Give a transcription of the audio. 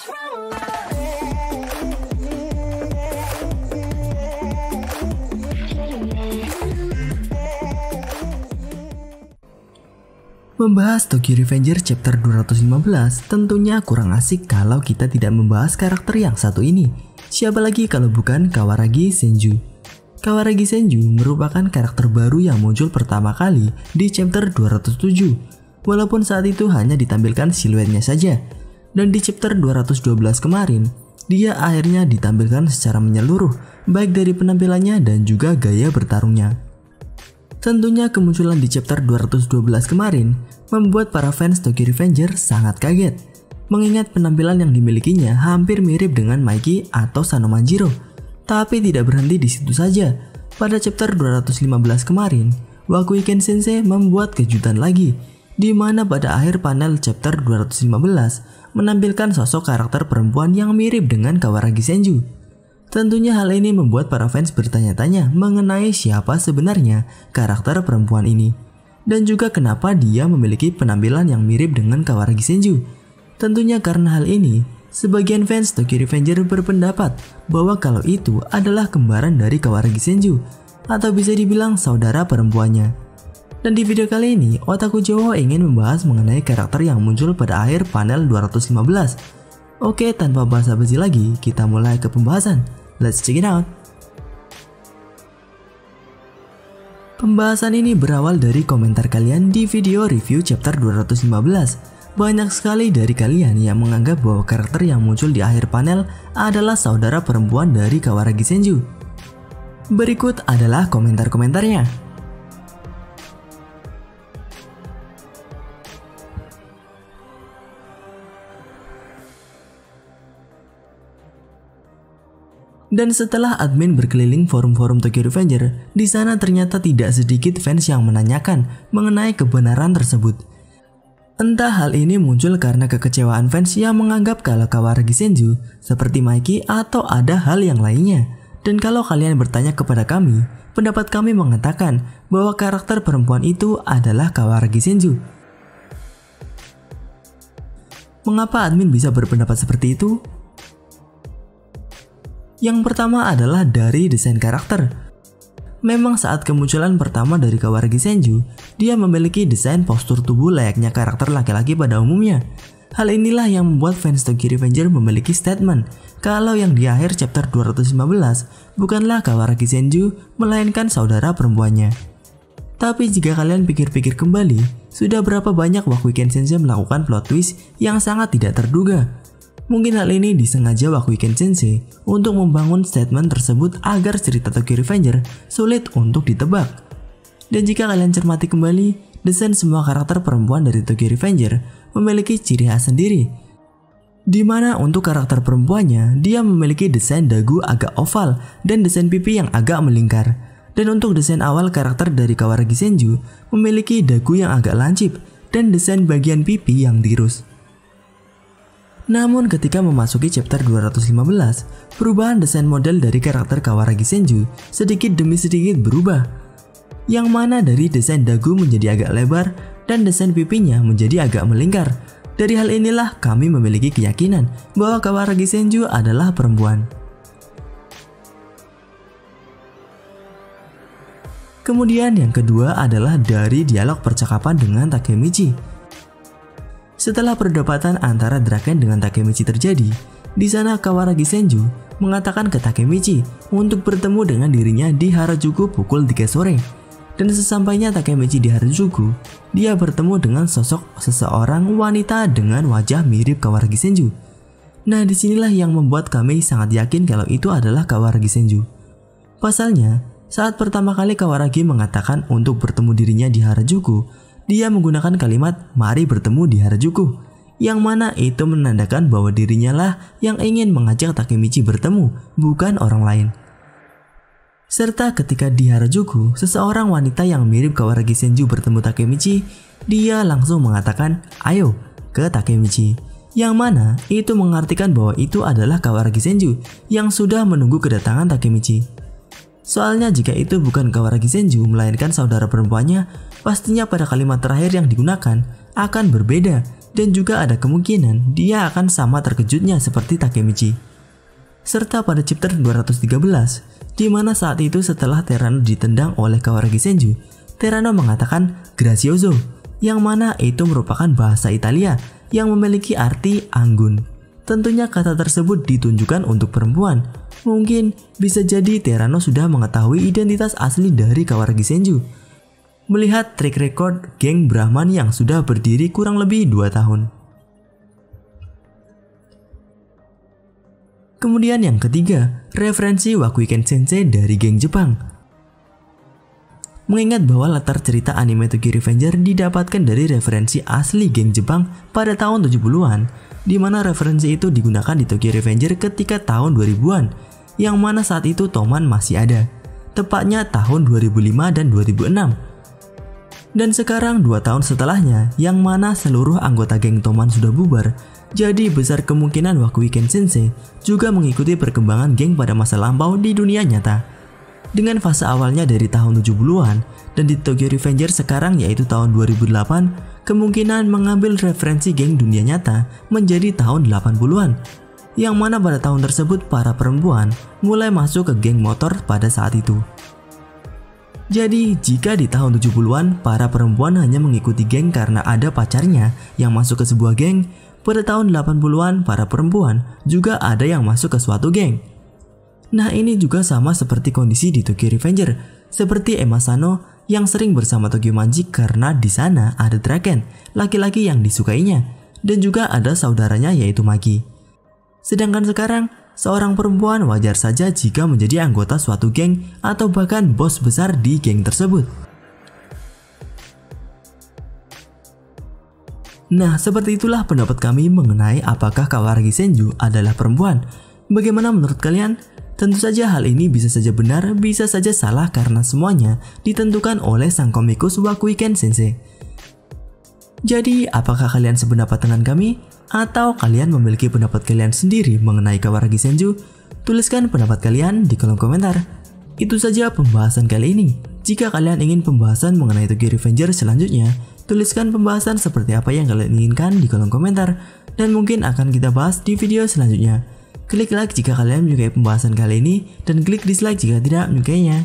Membahas Tokyo Revenger chapter 215 tentunya kurang asik kalau kita tidak membahas karakter yang satu ini. Siapa lagi kalau bukan Kawaragi Senju. Kawaragi Senju merupakan karakter baru yang muncul pertama kali di chapter 207. Walaupun saat itu hanya ditampilkan siluetnya saja. Dan di chapter 212 kemarin, dia akhirnya ditampilkan secara menyeluruh, baik dari penampilannya dan juga gaya bertarungnya. Tentunya kemunculan di chapter 212 kemarin membuat para fans Tokyo Revenger sangat kaget, mengingat penampilan yang dimilikinya hampir mirip dengan Mikey atau Sanomanjiro. Tapi tidak berhenti di situ saja. Pada chapter 215 kemarin, Wakuiken Sensei membuat kejutan lagi, di mana pada akhir panel chapter 215 menampilkan sosok karakter perempuan yang mirip dengan Kawaragi Senju. Tentunya hal ini membuat para fans bertanya-tanya mengenai siapa sebenarnya karakter perempuan ini, dan juga kenapa dia memiliki penampilan yang mirip dengan Kawaragi Senju. Tentunya karena hal ini, sebagian fans Tokyo Revenger berpendapat bahwa kalau itu adalah kembaran dari Kawaragi Senju, atau bisa dibilang saudara perempuannya. Dan di video kali ini, Otaku Jowo ingin membahas mengenai karakter yang muncul pada akhir panel 215. Oke, tanpa basa-basi lagi, kita mulai ke pembahasan. Let's check it out. Pembahasan ini berawal dari komentar kalian di video review chapter 215. Banyak sekali dari kalian yang menganggap bahwa karakter yang muncul di akhir panel adalah saudara perempuan dari Kawaragi Senju. Berikut adalah komentar-komentarnya. Dan setelah admin berkeliling forum-forum Tokyo Revenger, di sana ternyata tidak sedikit fans yang menanyakan mengenai kebenaran tersebut. Entah hal ini muncul karena kekecewaan fans yang menganggap kalau Kawaragi Senju seperti Mikey atau ada hal yang lainnya. Dan kalau kalian bertanya kepada kami, pendapat kami mengatakan bahwa karakter perempuan itu adalah Kawaragi Senju. Mengapa admin bisa berpendapat seperti itu? Yang pertama adalah dari desain karakter. Memang saat kemunculan pertama dari Kawaragi Senju, dia memiliki desain postur tubuh layaknya karakter laki-laki pada umumnya. Hal inilah yang membuat fans Tokyo Revenger memiliki statement kalau yang di akhir chapter 215 bukanlah Kawaragi Senju, melainkan saudara perempuannya. Tapi jika kalian pikir-pikir kembali, sudah berapa banyak Wakuiken Sensei melakukan plot twist yang sangat tidak terduga. Mungkin hal ini disengaja Wakuiken Sensei untuk membangun statement tersebut agar cerita Tokyo Revenger sulit untuk ditebak. Dan jika kalian cermati kembali, desain semua karakter perempuan dari Tokyo Revenger memiliki ciri khas sendiri. Di mana untuk karakter perempuannya, dia memiliki desain dagu agak oval dan desain pipi yang agak melingkar. Dan untuk desain awal karakter dari Kawaragi Senju memiliki dagu yang agak lancip dan desain bagian pipi yang tirus. Namun ketika memasuki chapter 215, perubahan desain model dari karakter Kawaragi Senju sedikit demi sedikit berubah. Yang mana dari desain dagu menjadi agak lebar dan desain pipinya menjadi agak melingkar. Dari hal inilah kami memiliki keyakinan bahwa Kawaragi Senju adalah perempuan. Kemudian yang kedua adalah dari dialog percakapan dengan Takemichi. Setelah perdebatan antara Draken dengan Takemichi terjadi, di sana Kawaragi Senju mengatakan ke Takemichi untuk bertemu dengan dirinya di Harajuku pukul 3 sore. Dan sesampainya Takemichi di Harajuku, dia bertemu dengan sosok seseorang wanita dengan wajah mirip Kawaragi Senju. Nah, disinilah yang membuat kami sangat yakin kalau itu adalah Kawaragi Senju. Pasalnya, saat pertama kali Kawaragi mengatakan untuk bertemu dirinya di Harajuku, dia menggunakan kalimat "mari bertemu di Harajuku", yang mana itu menandakan bahwa dirinya lah yang ingin mengajak Takemichi bertemu, bukan orang lain. Serta ketika di Harajuku, seseorang wanita yang mirip Kawaragi Senju bertemu Takemichi, dia langsung mengatakan "ayo" ke Takemichi, yang mana itu mengartikan bahwa itu adalah Kawaragi Senju yang sudah menunggu kedatangan Takemichi. Soalnya jika itu bukan Kawaragi Senju melainkan saudara perempuannya, pastinya pada kalimat terakhir yang digunakan akan berbeda dan juga ada kemungkinan dia akan sama terkejutnya seperti Takemichi. Serta pada chapter 213, di mana saat itu setelah Terano ditendang oleh Kawaragi Senju, Terano mengatakan "Gracioso", yang mana itu merupakan bahasa Italia yang memiliki arti anggun. Tentunya kata tersebut ditunjukkan untuk perempuan. Mungkin bisa jadi Terano sudah mengetahui identitas asli dari Kawaragi Senju, melihat track record geng Brahman yang sudah berdiri kurang lebih 2 tahun. Kemudian yang ketiga, referensi Wakuiken Sensei dari geng Jepang. Mengingat bahwa latar cerita anime Tokyo Revenger didapatkan dari referensi asli geng Jepang pada tahun 70-an, di mana referensi itu digunakan di Tokyo Revenger ketika tahun 2000-an, yang mana saat itu Toman masih ada, tepatnya tahun 2005 dan 2006. Dan sekarang 2 tahun setelahnya, yang mana seluruh anggota geng Toman sudah bubar, jadi besar kemungkinan Wakuiken Sensei juga mengikuti perkembangan geng pada masa lampau di dunia nyata. Dengan fase awalnya dari tahun 70-an dan di Tokyo Revenger sekarang yaitu tahun 2008, kemungkinan mengambil referensi geng dunia nyata menjadi tahun 80-an, yang mana pada tahun tersebut para perempuan mulai masuk ke geng motor pada saat itu. Jadi jika di tahun 70-an para perempuan hanya mengikuti geng karena ada pacarnya yang masuk ke sebuah geng, pada tahun 80-an para perempuan juga ada yang masuk ke suatu geng. Nah ini juga sama seperti kondisi di Tokyo Revenger, seperti Emma Sano yang sering bersama Tokyo Magic karena di sana ada Draken, laki-laki yang disukainya, dan juga ada saudaranya yaitu Maki. Sedangkan sekarang, seorang perempuan wajar saja jika menjadi anggota suatu geng atau bahkan bos besar di geng tersebut. Nah, seperti itulah pendapat kami mengenai apakah Kawaragi Senju adalah perempuan. Bagaimana menurut kalian? Tentu saja hal ini bisa saja benar, bisa saja salah karena semuanya ditentukan oleh sang komikus Wakuiken Sensei. Jadi, apakah kalian sependapat dengan kami? Atau kalian memiliki pendapat kalian sendiri mengenai Kawaragi Senju? Tuliskan pendapat kalian di kolom komentar. Itu saja pembahasan kali ini. Jika kalian ingin pembahasan mengenai Tokyo Revenger selanjutnya, tuliskan pembahasan seperti apa yang kalian inginkan di kolom komentar, dan mungkin akan kita bahas di video selanjutnya. Klik like jika kalian menyukai pembahasan kali ini, dan klik dislike jika tidak menyukainya.